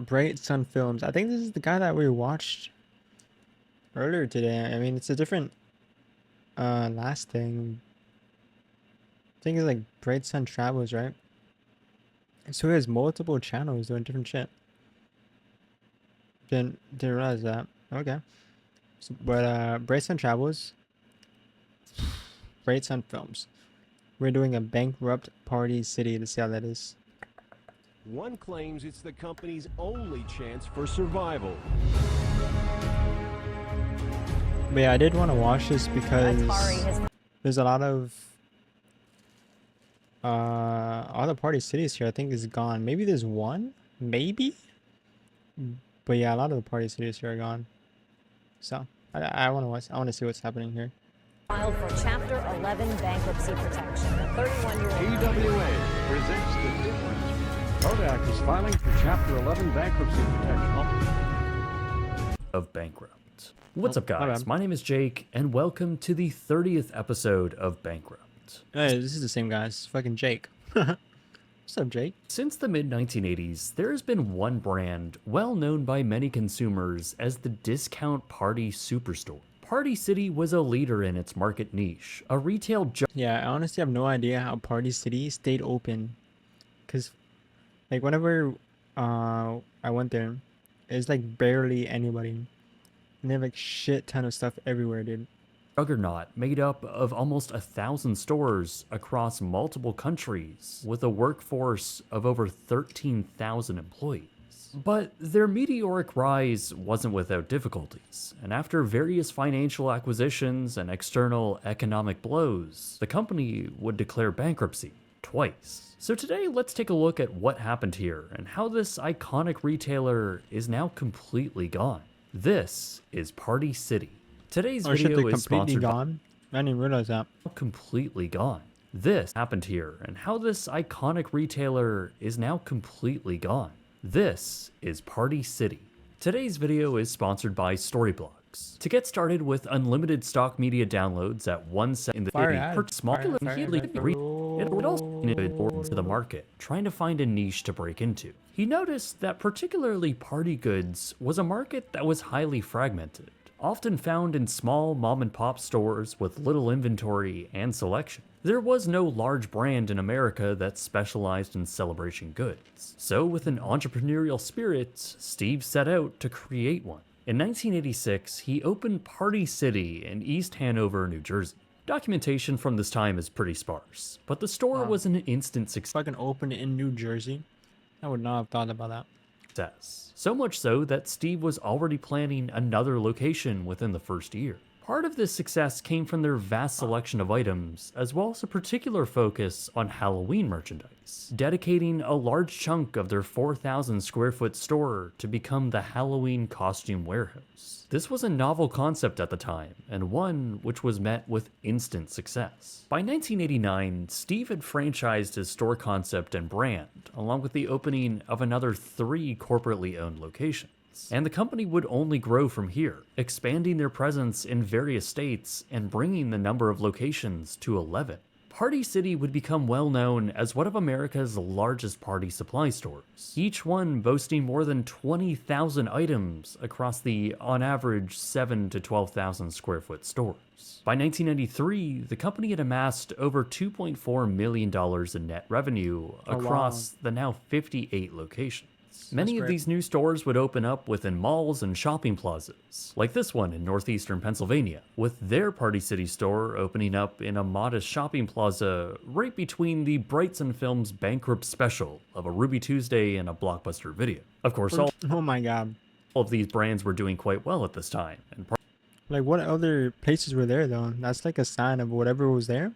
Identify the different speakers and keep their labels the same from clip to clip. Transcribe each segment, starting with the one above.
Speaker 1: Bright Sun Films. I think this is the guy that we watched earlier today. I mean, it's a different last thing. I think it's like Bright Sun Travels, right? So he has multiple channels doing different shit. Didn't realize that. Okay. So, but Bright Sun Travels, Bright Sun Films. We're doing a Bankrupt Party City to see how that is.
Speaker 2: One claims it's the company's only chance for survival.
Speaker 1: But yeah, I did want to watch this because there's a lot of all the party cities here I think is gone. Maybe there's one, maybe. But yeah, a lot of the party cities here are gone. So I want to see what's happening here.
Speaker 3: Filed for Chapter 11 bankruptcy protection. The 31-year-old
Speaker 4: TWA presents the difference. Kodak is filing for Chapter 11 bankruptcy protection.
Speaker 5: Of Bankrupt. What's up, guys? My name is Jake, and welcome to the 30th episode of Bankrupt.
Speaker 1: Hey, this is the same guy. It's fucking Jake. What's up, Jake?
Speaker 5: Since the mid-1980s, there has been one brand well known by many consumers as the discount party superstore. Party City was a leader in its market niche, a retail
Speaker 1: Yeah, I honestly have no idea how Party City stayed open. Because, like, whenever I went there, it's like barely anybody. And they have like shit ton of stuff everywhere, dude.
Speaker 5: juggernaut made up of almost 1,000 stores across multiple countries with a workforce of over 13,000 employees. But their meteoric rise wasn't without difficulties, and after various financial acquisitions and external economic blows, the company would declare bankruptcy twice. So today, let's take a look at what happened here and how this iconic retailer is now completely gone. This is Party City. Today's video is sponsored
Speaker 1: gone. I didn't even realize that.
Speaker 5: Completely gone. This happened here, and how this iconic retailer is now completely gone. This is Party City. Today's video is sponsored by Storyblocks. To get started with unlimited stock media downloads at 1 cent in the city, purchase small immediately it would also be important to the market, trying to find a niche to break into. He noticed that particularly party goods was a market that was highly fragmented, often found in small mom-and-pop stores with little inventory and selection. There was no large brand in America that specialized in celebration goods. So with an entrepreneurial spirit, Steve set out to create one. In 1986, he opened Party City in East Hanover, New Jersey. Documentation from this time is pretty sparse, but the store was an instant success.
Speaker 1: Fucking opened in New Jersey. I would not have thought about that.
Speaker 5: So much so that Steve was already planning another location within the first year. Part of this success came from their vast selection of items, as well as a particular focus on Halloween merchandise, dedicating a large chunk of their 4,000 square foot store to become the Halloween costume warehouse. This was a novel concept at the time, and one which was met with instant success. By 1989, Steve had franchised his store concept and brand, along with the opening of another 3 corporately owned locations. And the company would only grow from here, expanding their presence in various states and bringing the number of locations to 11. Party City would become well known as one of America's largest party supply stores, each one boasting more than 20,000 items across the, on average, 7,000 to 12,000 square foot stores. By 1993, the company had amassed over $2.4 million in net revenue across the now 58 locations. Many of these new stores would open up within malls and shopping plazas, like this one in northeastern Pennsylvania, with their Party City store opening up in a modest shopping plaza right between the Bright Sun Films Bankrupt special of a Ruby Tuesday and a Blockbuster Video. Of course, all of these brands were doing quite well at this time. And
Speaker 1: like, what other places were there, though? That's like a sign of whatever was there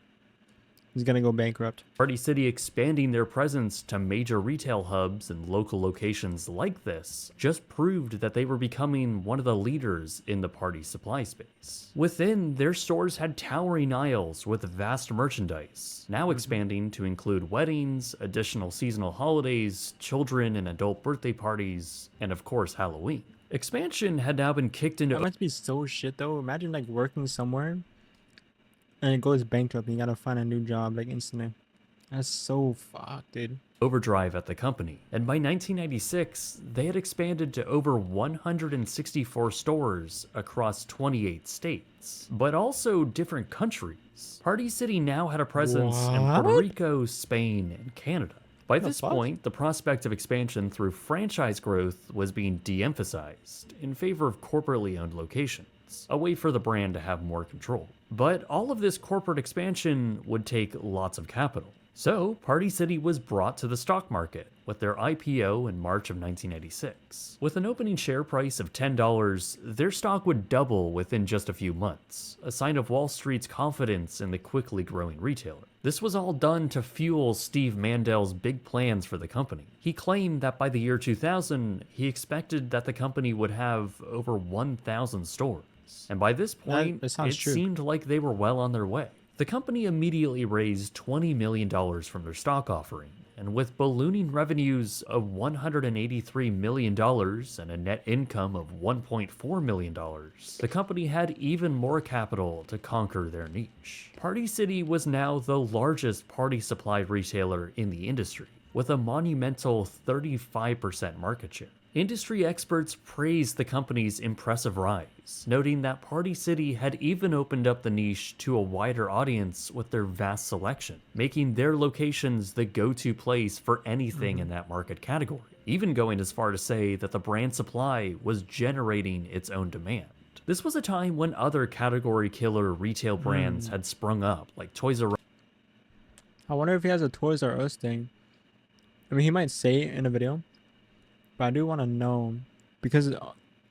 Speaker 1: is gonna go bankrupt.
Speaker 5: Party City expanding their presence to major retail hubs and local locations like this just proved that they were becoming one of the leaders in the party supply space. Within, their stores had towering aisles with vast merchandise, now expanding to include weddings, additional seasonal holidays, children and adult birthday parties, and of course Halloween. Expansion had now been kicked into—
Speaker 1: That must be so shit, though. Imagine like working somewhere and it goes bankrupt and you gotta find a new job like instantly. That's so fucked, dude.
Speaker 5: overdrive at the company, and by 1996, they had expanded to over 164 stores across 28 states, but also different countries. Party City now had a presence in Puerto
Speaker 1: What?
Speaker 5: Rico, Spain, and Canada. By
Speaker 1: The
Speaker 5: this
Speaker 1: fuck?
Speaker 5: point, the prospect of expansion through franchise growth was being de-emphasized in favor of corporately owned locations, a way for the brand to have more control. But all of this corporate expansion would take lots of capital. So, Party City was brought to the stock market with their IPO in March of 1996. With an opening share price of $10, their stock would double within just a few months, a sign of Wall Street's confidence in the quickly growing retailer. This was all done to fuel Steve Mandel's big plans for the company. He claimed that by the year 2000, he expected that the company would have over 1,000 stores. And by this point,
Speaker 1: that sounds
Speaker 5: it
Speaker 1: true.
Speaker 5: seemed like they were well on their way. The company immediately raised $20 million from their stock offering, and with ballooning revenues of $183 million and a net income of $1.4 million, the company had even more capital to conquer their niche. Party City was now the largest party supply retailer in the industry, with a monumental 35% market share. Industry experts praised the company's impressive rise, noting that Party City had even opened up the niche to a wider audience with their vast selection, making their locations the go-to place for anything in that market category, even going as far to say that the brand supply was generating its own demand. This was a time when other category killer retail brands had sprung up, like Toys R Us.
Speaker 1: I wonder if he has a Toys R Us thing. I mean, he might say it in a video, but I do want to know because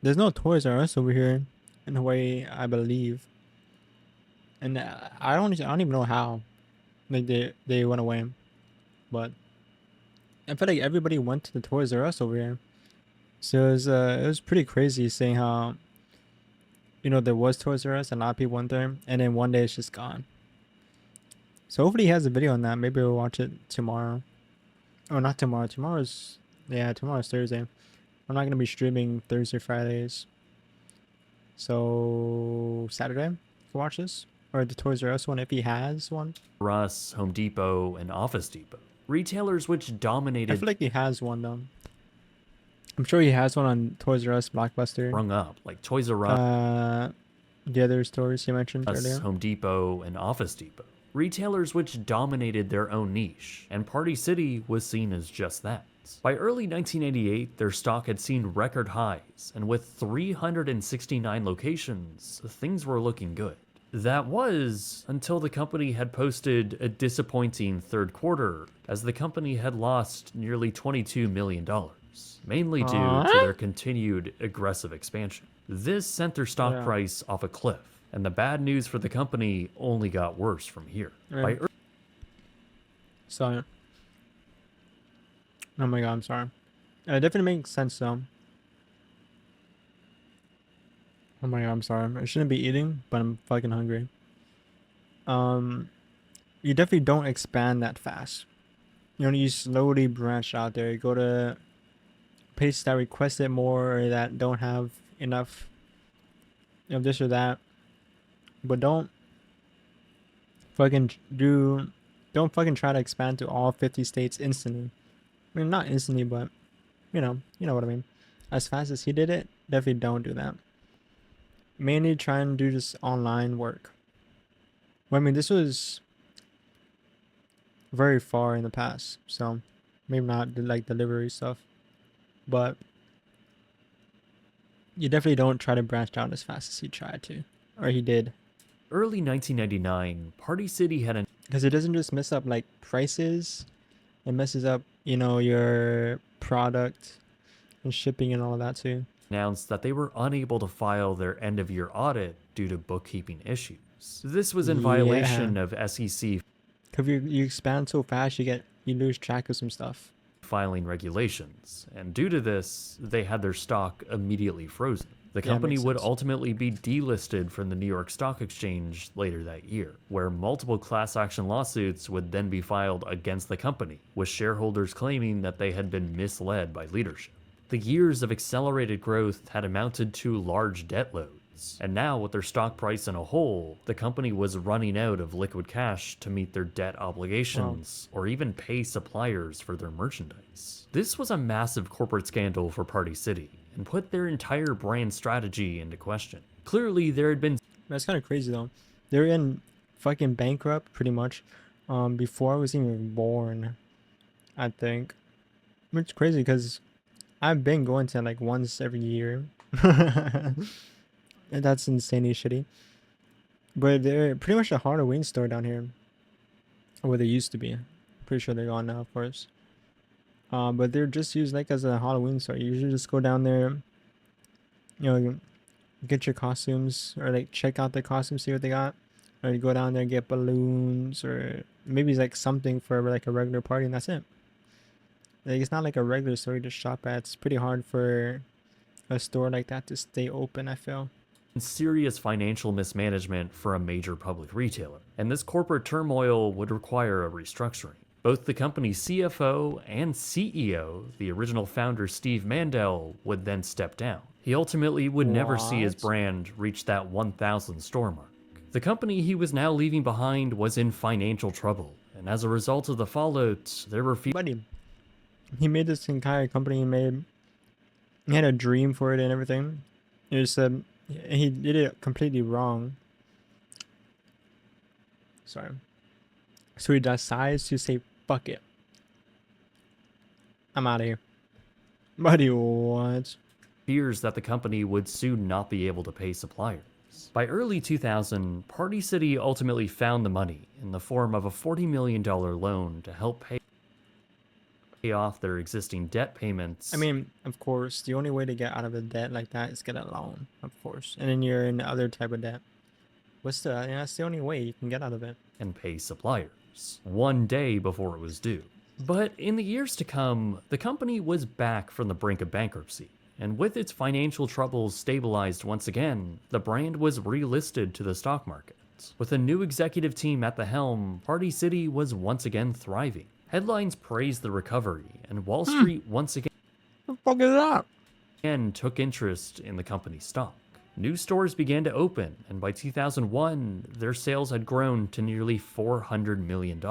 Speaker 1: there's no Toys R Us over here in Hawaii, I believe, and I don't even know how, like they went away, but I feel like everybody went to the Toys R Us over here, so it was pretty crazy seeing how, you know, there was Toys R Us and a lot of people went there, and then one day it's just gone. So hopefully he has a video on that. Maybe we'll watch it tomorrow. Oh, not tomorrow. Tomorrow's Thursday. I'm not gonna be streaming Thursday, Fridays. So Saturday, you can watch this or the Toys R Us one if he has one.
Speaker 5: Russ, Home Depot, and Office Depot. Retailers which
Speaker 1: I
Speaker 5: dominated
Speaker 1: feel like he has one though. I'm sure he has one on Toys R Us, Blockbuster.
Speaker 5: sprung up, like Toys R Us,
Speaker 1: The other stores you mentioned earlier.
Speaker 5: Home Depot, and Office Depot. Retailers which dominated their own niche, and Party City was seen as just that. By early 1988, their stock had seen record highs, and with 369 locations, things were looking good. That was until the company had posted a disappointing third quarter, as the company had lost nearly $22 million, mainly due to their continued aggressive expansion. This sent their stock price off a cliff, and the bad news for the company only got worse from here. By
Speaker 1: So, oh my god, I'm sorry. It definitely makes sense though. Oh my god, I'm sorry. I shouldn't be eating, but I'm fucking hungry. You definitely don't expand that fast. You know, you slowly branch out there. You go to places that request it more or that don't have enough, you know, this or that. But don't fucking try to expand to all 50 states instantly. I mean, not instantly, but you know what I mean. As fast as he did it, definitely don't do that. Mainly try and do just online work. Well, I mean, this was very far in the past, so maybe not like delivery stuff, but you definitely don't try to branch out as fast as he tried to, or he did.
Speaker 5: early 1999, Party City had
Speaker 1: Because it doesn't just mess up like prices, it messes up, you know, your product and shipping and all of that too.
Speaker 5: announced that they were unable to file their end-of-year audit due to bookkeeping issues. This was in violation of SEC
Speaker 1: Cause you expand so fast, you lose track of some stuff.
Speaker 5: filing regulations, and due to this, they had their stock immediately frozen. The company
Speaker 1: makes
Speaker 5: would
Speaker 1: sense.
Speaker 5: ultimately be delisted from the New York Stock Exchange later that year, where multiple class action lawsuits would then be filed against the company, with shareholders claiming that they had been misled by leadership. The years of accelerated growth had amounted to large debt loads, And now, with their stock price in a hole, the company was running out of liquid cash to meet their debt obligations or even pay suppliers for their merchandise. This was a massive corporate scandal for Party City and put their entire brand strategy into question. Clearly, there had been
Speaker 1: That's kind of crazy though. They were in fucking bankrupt pretty much before I was even born, I think. Which is crazy because I've been going to like once every year. And that's insanely shitty. But they're pretty much a Halloween store down here. Or where they used to be. Pretty sure they're gone now, of course. But they're just used like as a Halloween store. You usually just go down there, you know, get your costumes or like check out the costumes, see what they got. Or you go down there and get balloons or maybe it's like something for like a regular party and that's it. Like it's not like a regular store you just shop at. It's pretty hard for a store like that to stay open, I feel.
Speaker 5: serious financial mismanagement for a major public retailer, and this corporate turmoil would require a restructuring. Both the company's CFO and CEO, the original founder Steve Mandel, would then step down. He ultimately would never see his brand reach that 1,000 store mark. The company he was now leaving behind was in financial trouble, and as a result of the fallout, there were few.
Speaker 1: Buddy, he made this entire company. He had a dream for it and everything. It just he did it completely wrong. Sorry. So he decides to say, fuck it. I'm out of here. Buddy, what?
Speaker 5: Fears that the company would soon not be able to pay suppliers. By early 2000, Party City ultimately found the money in the form of a $40 million loan to help pay off their existing debt payments.
Speaker 1: I mean, of course, the only way to get out of a debt like that is get a loan, of course. And then you're in other type of debt. That's the only way you can get out of it.
Speaker 5: And pay suppliers, one day before it was due. But in the years to come, the company was back from the brink of bankruptcy. And with its financial troubles stabilized once again, the brand was relisted to the stock market. With a new executive team at the helm, Party City was once again thriving. Headlines praised the recovery, and Wall Street once again
Speaker 1: What the fuck is that?
Speaker 5: took interest in the company's stock. New stores began to open, and by 2001, their sales had grown to nearly $400 million,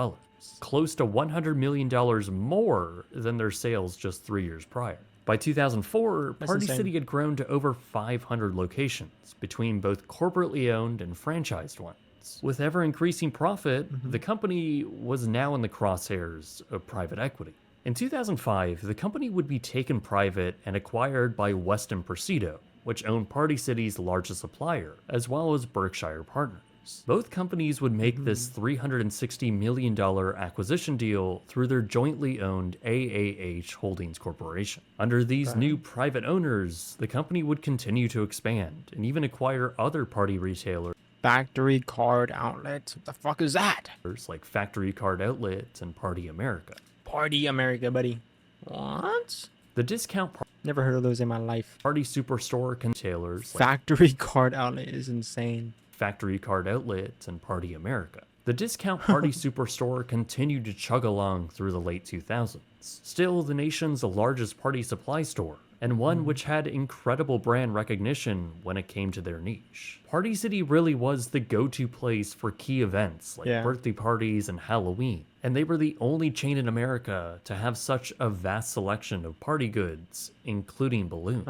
Speaker 5: close to $100 million more than their sales just 3 years prior. By 2004,
Speaker 1: That's
Speaker 5: Party
Speaker 1: insane.
Speaker 5: City had grown to over 500 locations, between both corporately owned and franchised ones. With ever-increasing profit, the company was now in the crosshairs of private equity. In 2005, the company would be taken private and acquired by Weston Presido, which owned Party City's largest supplier, as well as Berkshire Partners. Both companies would make this $360 million acquisition deal through their jointly owned AAH Holdings Corporation. Under these new private owners, the company would continue to expand and even acquire other party retailers
Speaker 1: Factory card outlet. What the fuck is that?
Speaker 5: like Factory Card Outlet and Party America.
Speaker 1: Party America, buddy. What?
Speaker 5: The discount
Speaker 1: Never heard of those in my life.
Speaker 5: party superstore retailers like
Speaker 1: Factory card outlet is insane.
Speaker 5: Factory Card Outlet and Party America. The discount party superstore continued to chug along through the late 2000s. Still the nation's largest party supply store, and one which had incredible brand recognition when it came to their niche. Party City really was the go-to place for key events like birthday parties and Halloween, and they were the only chain in America to have such a vast selection of party goods, including balloons.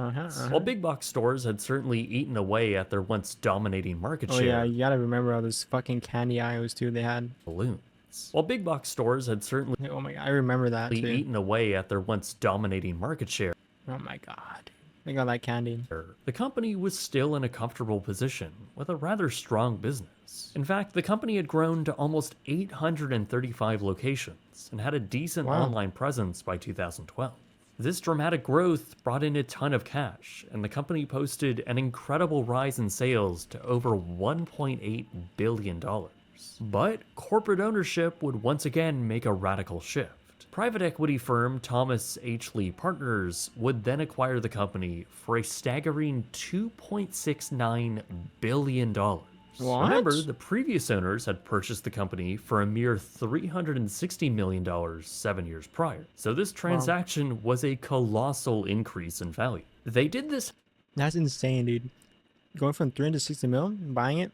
Speaker 5: While big box stores had certainly eaten away at their once dominating market
Speaker 1: Oh
Speaker 5: share,
Speaker 1: yeah, you gotta remember all those fucking candy aisles too they had.
Speaker 5: balloons. While big box stores had certainly
Speaker 1: Oh my god, I remember that too.
Speaker 5: eaten away at their once dominating market share,
Speaker 1: Oh my god. They got that candy.
Speaker 5: the company was still in a comfortable position with a rather strong business. In fact, the company had grown to almost 835 locations and had a decent online presence by 2012. This dramatic growth brought in a ton of cash, and the company posted an incredible rise in sales to over $1.8 billion. But corporate ownership would once again make a radical shift. Private equity firm Thomas H. Lee Partners would then acquire the company for a staggering $2.69 billion. Remember, the previous owners had purchased the company for a mere $360 million 7 years prior. So this transaction was a colossal increase in value. They did this
Speaker 1: That's insane, dude. going from 360 mil, buying it,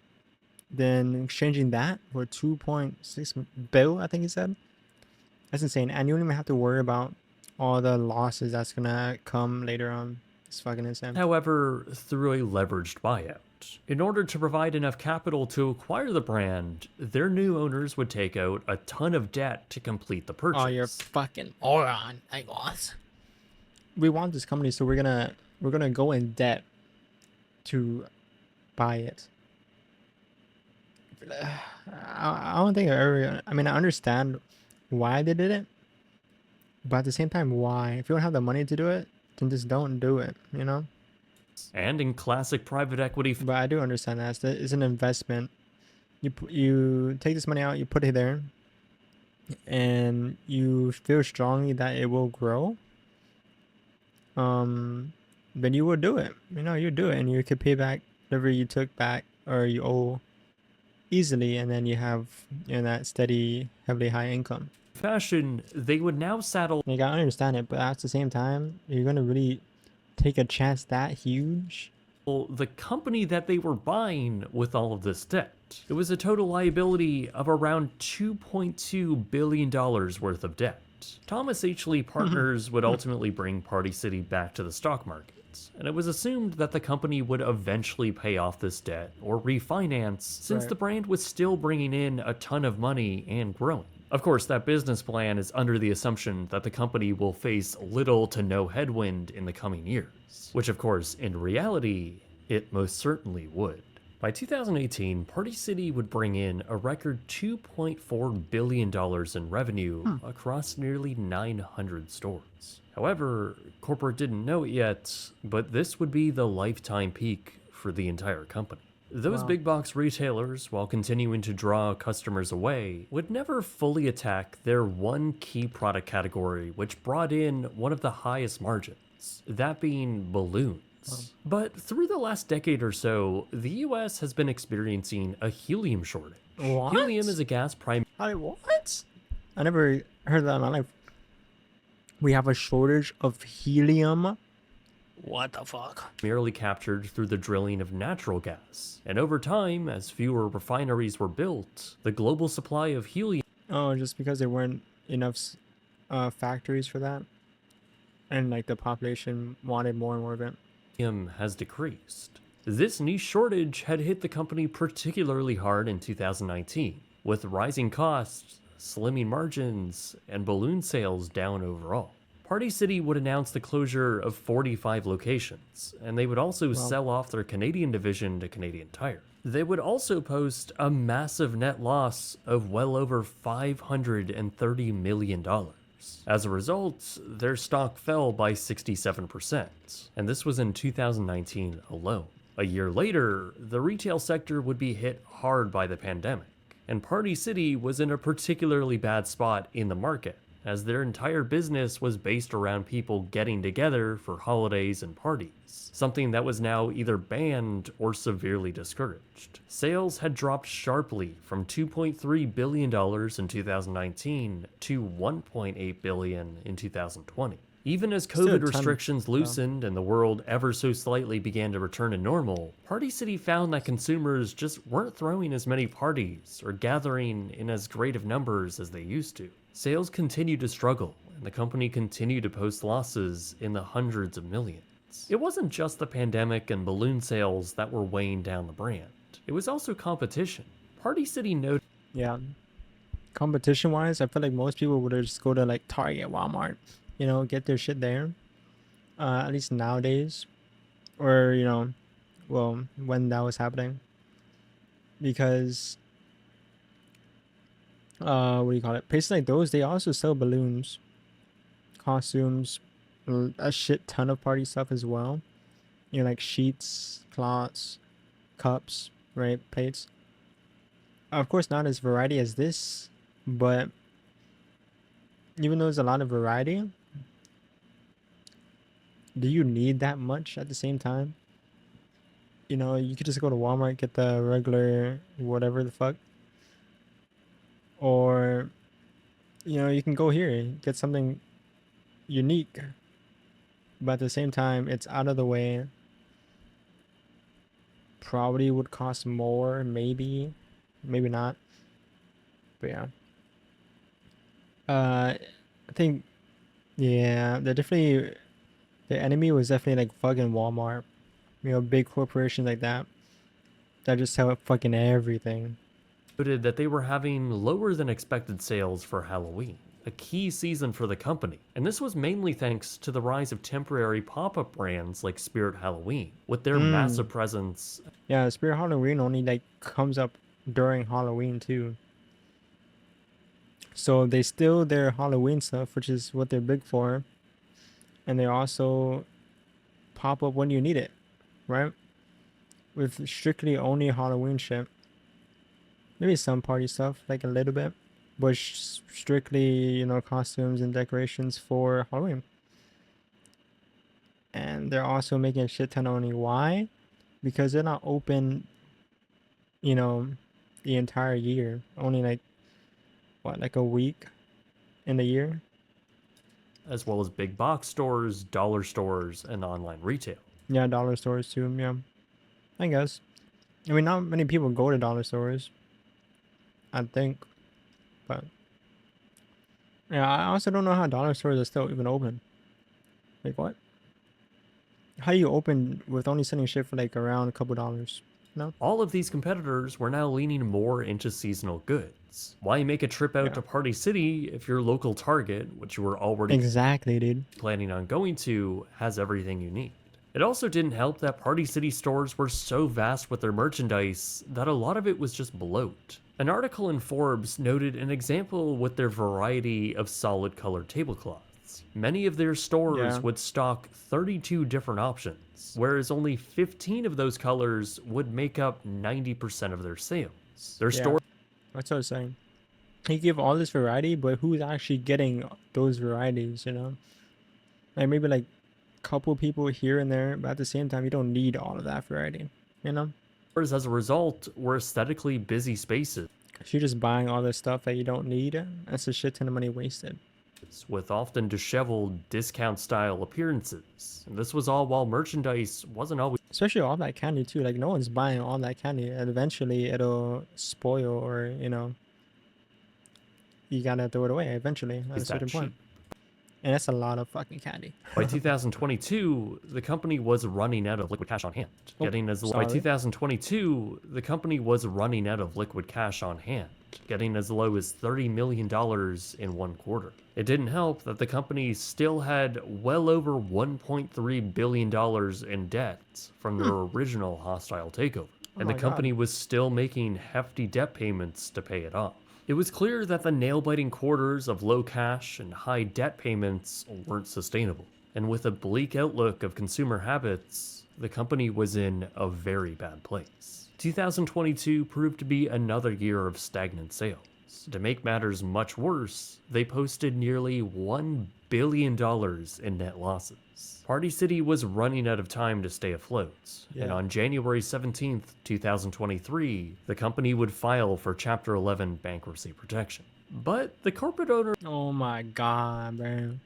Speaker 1: then exchanging that for 2.6 bill, I think he said. That's insane. And you don't even have to worry about all the losses that's gonna come later on. It's fucking insane.
Speaker 5: However, through a leveraged buyout. In order to provide enough capital to acquire the brand, their new owners would take out a ton of debt to complete the purchase.
Speaker 1: Oh, you're fucking moron, I guess. We want this company, so we're gonna go in debt to buy it. I don't think I ever. I mean, I understand why they did it, but at the same time, why? If you don't have the money to do it, then just don't do it. You know.
Speaker 5: And in classic private equity
Speaker 1: But I do understand that it's an investment. You take this money out, you put it there, and you feel strongly that it will grow. Then you will do it. You know, you do it, and you could pay back whatever you took back or you owe easily, and then you have, you know, that steady, heavily high income.
Speaker 5: fashion, they would now saddle
Speaker 1: Like, I understand it, but at the same time, you're gonna really take a chance that huge?
Speaker 5: the company that they were buying with all of this debt. It was a total liability of around $2.2 billion worth of debt. Thomas H. Lee Partners would ultimately bring Party City back to the stock market, and it was assumed that the company would eventually pay off this debt or refinance, since
Speaker 1: Right.
Speaker 5: the brand was still bringing in a ton of money and growing. Of course, that business plan is under the assumption that the company will face little to no headwind in the coming years, which of course, in reality, it most certainly would. By 2018, Party City would bring in a record $2.4 billion in revenue across nearly 900 stores. However, corporate didn't know it yet, but this would be the lifetime peak for the entire company. Those
Speaker 1: Wow.
Speaker 5: big box retailers, while continuing to draw customers away, would never fully attack their one key product category, which brought in one of the highest margins, that being balloons. But through the last decade or so, the US has been experiencing a helium shortage.
Speaker 1: What?
Speaker 5: Helium is a gas
Speaker 1: What? I never heard that in my life. We have a shortage of helium. What the fuck?
Speaker 5: primarily captured through the drilling of natural gas. And over time, as fewer refineries were built, the global supply of helium
Speaker 1: Oh, just because there weren't enough factories for that, and like the population wanted more and more of it.
Speaker 5: has decreased. This niche shortage had hit the company particularly hard in 2019, with rising costs, slimming margins, and balloon sales down overall. Party City would announce the closure of 45 locations, and they would also sell off their Canadian division to Canadian Tire. They would also post a massive net loss of well over $530 million. As a result, their stock fell by 67%, and this was in 2019 alone. A year later, the retail sector would be hit hard by the pandemic, and Party City was in a particularly bad spot in the market, as their entire business was based around people getting together for holidays and parties, something that was now either banned or severely discouraged. Sales had dropped sharply from $2.3 billion in 2019 to $1.8 billion in 2020. Even as
Speaker 1: Still a
Speaker 5: COVID
Speaker 1: ton,
Speaker 5: restrictions loosened and the world ever so slightly began to return to normal, Party City found that consumers just weren't throwing as many parties or gathering in as great of numbers as they used to. Sales continued to struggle, and the company continued to post losses in the hundreds of millions. It wasn't just the pandemic and balloon sales that were weighing down the brand. It was also competition. Party City noted
Speaker 1: Yeah. Competition wise, I feel like most people would just go to like Target, Walmart, you know, get their shit there. At least nowadays, or you know, well, when that was happening, because what do you call it? Places like those, they also sell balloons, costumes, a shit ton of party stuff as well. You know, like sheets, cloths, cups, right? Plates. Of course, not as variety as this, but even though there's a lot of variety, do you need that much at the same time? You know, you could just go to Walmart, get the regular whatever the fuck. Or, you know, you can go here, get something unique, but at the same time, it's out of the way. probably would cost more, maybe not, but yeah. I think, yeah, the enemy was definitely like fucking Walmart, big corporations like that just sell fucking everything.
Speaker 5: Noted that they were having lower than expected sales for Halloween, a key season for the company, and this was mainly thanks to the rise of temporary pop-up brands like Spirit Halloween, with their massive presence.
Speaker 1: Yeah, Spirit Halloween only like comes up during Halloween too. So they steal their Halloween stuff, which is what they're big for, and they also pop up when you need it, right? With strictly only Halloween shit. Maybe some party stuff, like a little bit, but strictly, costumes and decorations for Halloween. And they're also making a shit ton of money. Why? Because they're not open, the entire year. Only like, what, like a week in the year?
Speaker 5: As well as big box stores, dollar stores, and online retail.
Speaker 1: Yeah, dollar stores too, yeah. I guess. I mean, not many people go to dollar stores, I think. But, yeah, I also don't know how dollar stores are still even open. Like, what? How do you open with only selling shit for like around a couple dollars? No?
Speaker 5: All of these competitors were now leaning more into seasonal goods. Why make a trip out to Party City if your local Target, which you were already
Speaker 1: exactly, dude,
Speaker 5: planning on going to, has everything you need? It also didn't help that Party City stores were so vast with their merchandise that a lot of it was just bloat. An article in Forbes noted an example with their variety of solid colored tablecloths. Many of their stores would stock 32 different options, whereas only 15 of those colors would make up 90% of their sales. Their store.
Speaker 1: That's what I was saying. You give all this variety, but who's actually getting those varieties, Like maybe like a couple people here and there, but at the same time, you don't need all of that variety,
Speaker 5: As a result, were aesthetically busy spaces.
Speaker 1: If you're just buying all this stuff that you don't need, that's a shit ton of money wasted.
Speaker 5: With often disheveled, discount-style appearances. And this was all while merchandise wasn't always...
Speaker 1: Especially all that candy, too. Like, no one's buying all that candy. And eventually, it'll spoil or, you gotta throw it away eventually at a certain point. And that's a lot of fucking candy.
Speaker 5: By 2022, the company was running out of liquid cash on hand. By 2022, the company was running out of liquid cash on hand, getting as low as $30 million in one quarter. It didn't help that the company still had well over $1.3 billion in debt from their original hostile takeover. And the company was still making hefty debt payments to pay it off. It was clear that the nail-biting quarters of low cash and high debt payments weren't sustainable. And with a bleak outlook of consumer habits, the company was in a very bad place. 2022 proved to be another year of stagnant sales. To make matters much worse, they posted nearly $1 billion in net losses. Party City was running out of time to stay afloat, and on January 17th, 2023, the company would file for Chapter 11 bankruptcy protection. But the corporate owner...
Speaker 1: Oh my god, man.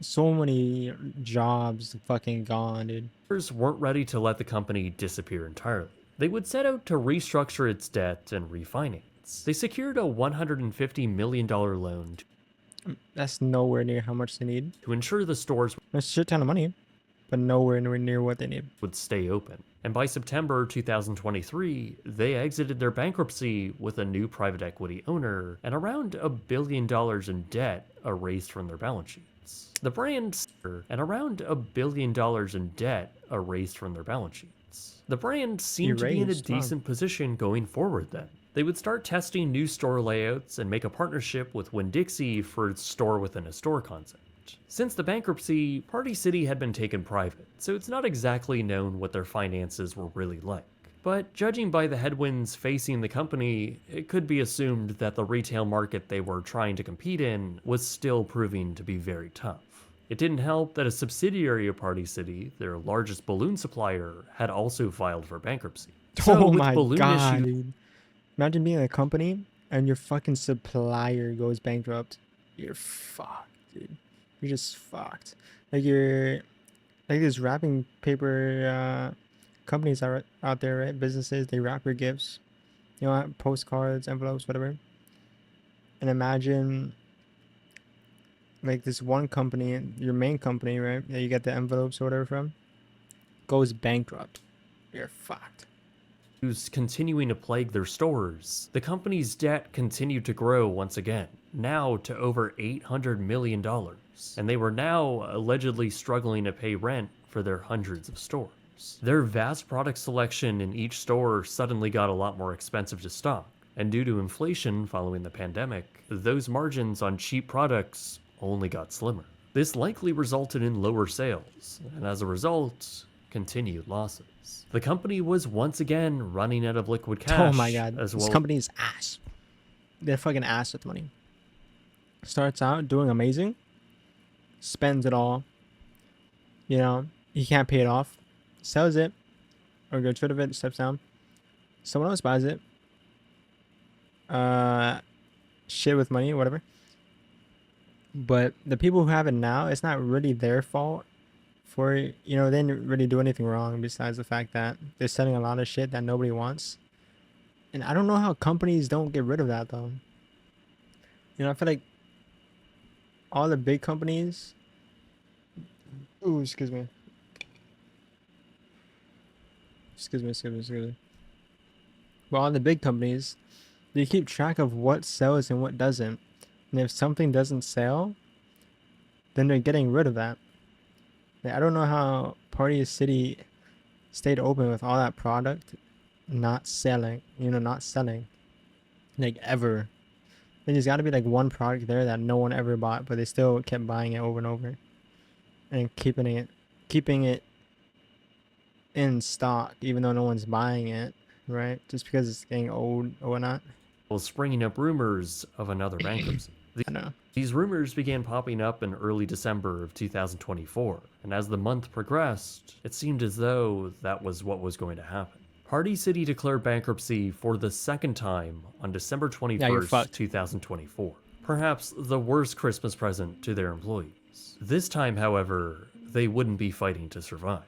Speaker 1: So many jobs fucking gone, dude.
Speaker 5: ...weren't ready to let the company disappear entirely. They would set out to restructure its debt and refinance. They secured a $150 million loan
Speaker 1: that's nowhere near how much they need
Speaker 5: to ensure the stores
Speaker 1: a shit ton of money, but nowhere near what they need
Speaker 5: would stay open. And by September 2023, they exited their bankruptcy with a new private equity owner and around $1 billion in debt erased from their balance sheets. The brand seemed to be in a decent position going forward then. They would start testing new store layouts and make a partnership with Winn-Dixie for its store-within-a-store concept. Since the bankruptcy, Party City had been taken private, so it's not exactly known what their finances were really like. But judging by the headwinds facing the company, it could be assumed that the retail market they were trying to compete in was still proving to be very tough. It didn't help that a subsidiary of Party City, their largest balloon supplier, had also filed for bankruptcy.
Speaker 1: Oh my god, dude. Imagine being a company and your fucking supplier goes bankrupt. You're fucked, dude. You're just fucked. Like you're like this wrapping paper companies are out there, right? Businesses, they wrap your gifts, you know, postcards, envelopes, whatever. And imagine like this one company, your main company, right? That you get the envelopes or whatever from, goes bankrupt. You're fucked.
Speaker 5: Who's continuing to plague their stores, the company's debt continued to grow once again, now to over $800 million, and they were now allegedly struggling to pay rent for their hundreds of stores. Their vast product selection in each store suddenly got a lot more expensive to stock, and due to inflation following the pandemic, those margins on cheap products only got slimmer. This likely resulted in lower sales, and as a result, continued losses. The company was once again running out of liquid cash.
Speaker 1: Oh my god,
Speaker 5: as
Speaker 1: this
Speaker 5: well.
Speaker 1: company is ass. They're fucking ass with money. Starts out doing amazing, spends it all. You know, he can't pay it off, sells it, or gets rid of it, steps down. Someone else buys it. Shit with money, whatever. But the people who have it now, it's not really their fault. For, you know, they didn't really do anything wrong besides the fact that they're selling a lot of shit that nobody wants. And I don't know how companies don't get rid of that though. You know, I feel like all the big companies. Ooh, excuse me. Excuse me. But all the big companies, they keep track of what sells and what doesn't. And if something doesn't sell, then they're getting rid of that. I don't know how Party City stayed open with all that product not selling, you know, not selling like ever. There's got to be like one product there that no one ever bought, but they still kept buying it over and over and keeping it in stock even though no one's buying it, right? Just because it's getting old or whatnot.
Speaker 5: Was springing up rumors of another bankruptcy.
Speaker 1: I know.
Speaker 5: These rumors began popping up in early December of 2024, and as the month progressed, it seemed as though that was what was going to happen. Party City declared bankruptcy for the second time on December 21st, 2024. Perhaps the worst Christmas present to their employees. This time, however, they wouldn't be fighting to survive.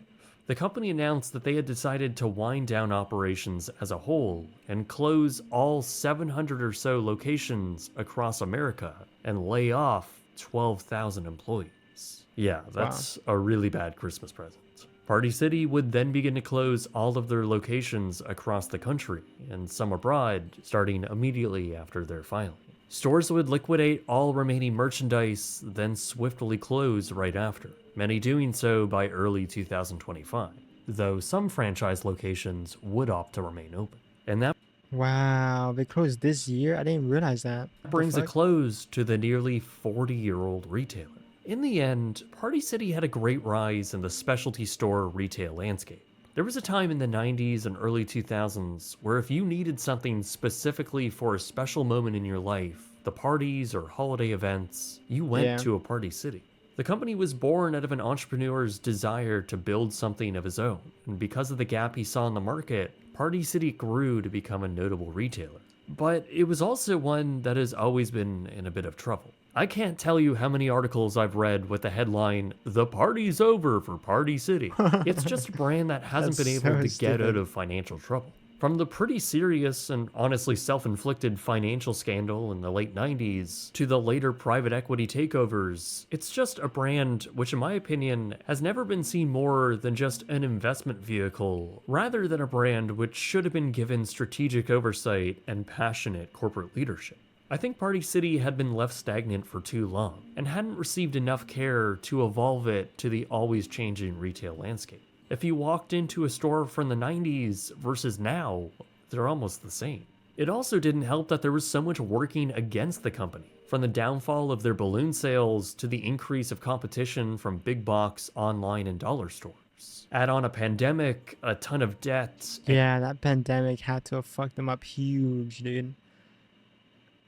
Speaker 5: The company announced that they had decided to wind down operations as a whole and close all 700 or so locations across America and lay off 12,000 employees. Yeah, that's a really bad Christmas present. Party City would then begin to close all of their locations across the country and some abroad, starting immediately after their filing. Stores would liquidate all remaining merchandise, then swiftly close right after, many doing so by early 2025, though some franchise locations would opt to remain open. And that
Speaker 1: Wow, they closed this year? I didn't realize that.
Speaker 5: brings a close to the nearly 40-year-old retailer. In the end, Party City had a great rise in the specialty store retail landscape. There was a time in the 90s and early 2000s where if you needed something specifically for a special moment in your life, the parties or holiday events, you went to a Party City. The company was born out of an entrepreneur's desire to build something of his own, and because of the gap he saw in the market, Party City grew to become a notable retailer. But it was also one that has always been in a bit of trouble. I can't tell you how many articles I've read with the headline, "The party's over for Party City." It's just a brand that hasn't been able to get out of financial trouble. From the pretty serious and honestly self-inflicted financial scandal in the late 90s to the later private equity takeovers, it's just a brand which in my opinion has never been seen more than just an investment vehicle, rather than a brand which should have been given strategic oversight and passionate corporate leadership. I think Party City had been left stagnant for too long and hadn't received enough care to evolve it to the always changing retail landscape. If you walked into a store from the 90s versus now, they're almost the same. It also didn't help that there was so much working against the company, from the downfall of their balloon sales to the increase of competition from big box, online, and dollar stores. Add on a pandemic, a ton of debt.
Speaker 1: Yeah, that pandemic had to have fucked them up huge, dude.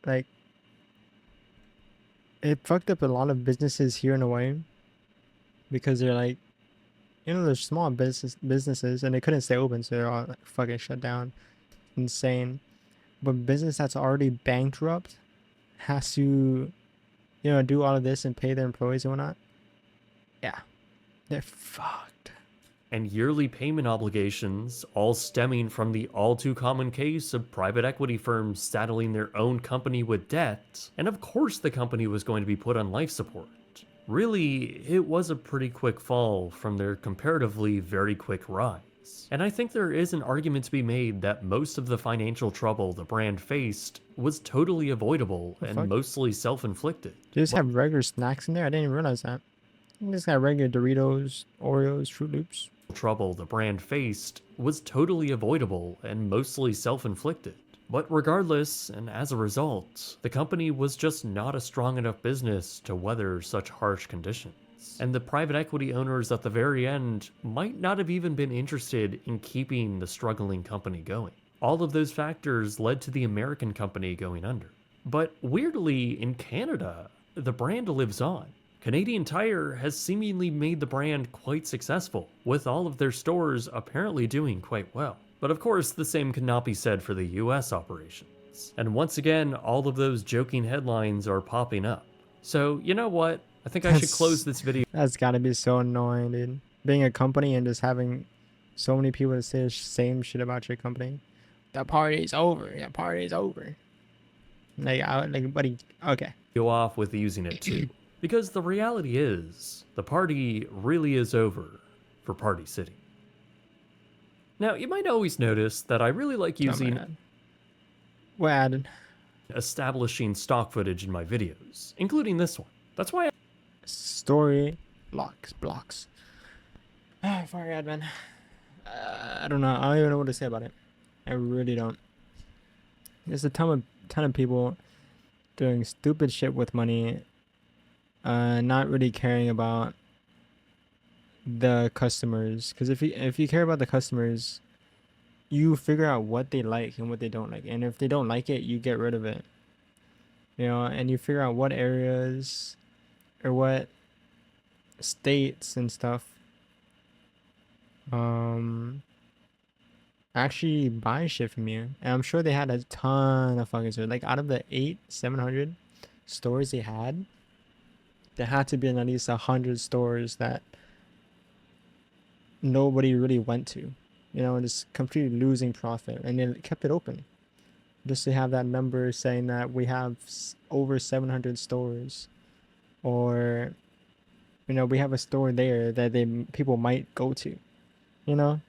Speaker 1: Like, it fucked up a lot of businesses here in a way because they're like, you know, they're small businesses and they couldn't stay open, so they're all like fucking shut down. Insane. But business that's already bankrupt has to, you know, do all of this and pay their employees and whatnot. Yeah, they're fucked.
Speaker 5: and yearly payment obligations, all stemming from the all too common case of private equity firms saddling their own company with debt, and of course the company was going to be put on life support. Really, it was a pretty quick fall from their comparatively very quick rise. And I think there is an argument to be made that most of the financial trouble the brand faced was totally avoidable and
Speaker 1: fuck?
Speaker 5: mostly self-inflicted.
Speaker 1: Do you just have regular snacks in there? I didn't even realize that. You just got regular Doritos, Oreos, Fruit Loops.
Speaker 5: Trouble the brand faced was totally avoidable and mostly self-inflicted. But regardless, and as a result, the company was just not a strong enough business to weather such harsh conditions. And the private equity owners at the very end might not have even been interested in keeping the struggling company going. All of those factors led to the American company going under. But weirdly, in Canada, the brand lives on. Canadian Tire has seemingly made the brand quite successful, with all of their stores apparently doing quite well. But of course, the same could not be said for the US operations. And once again, all of those joking headlines are popping up. So, you know what? I think I should close this video.
Speaker 1: That's gotta be so annoying, dude. Being a company and just having so many people to say the same shit about your company. The party's over. The party's over. Like, buddy, okay.
Speaker 5: Go off with using it too. Because the reality is, the party really is over for Party City. Now, you might always notice that I really like using
Speaker 1: What added?
Speaker 5: establishing stock footage in my videos, including this one. That's why
Speaker 1: Story blocks. Ah, fire admin. I don't know. I don't even know what to say about it. I really don't. There's a ton of people doing stupid shit with money, not really caring about the customers. Because if you care about the customers, you figure out what they like and what they don't like, and if they don't like it, you get rid of it. You know, and you figure out what areas or what states and stuff actually buy shit from you. And I'm sure they had a ton of fucking stores. Like out of the 700 stores they had, there had to be at least 100 stores that nobody really went to, you know, and just completely losing profit, and they kept it open just to have that number saying that we have over 700 stores, or you know, we have a store there that people might go to, you know.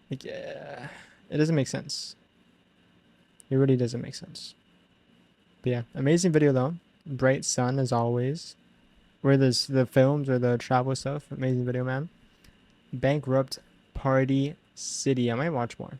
Speaker 1: Like, it doesn't make sense. It really doesn't make sense. But yeah, amazing video though. Bright sun as always. Where there's the films or the travel stuff, amazing video, man. Bankrupt Party City. I might watch more.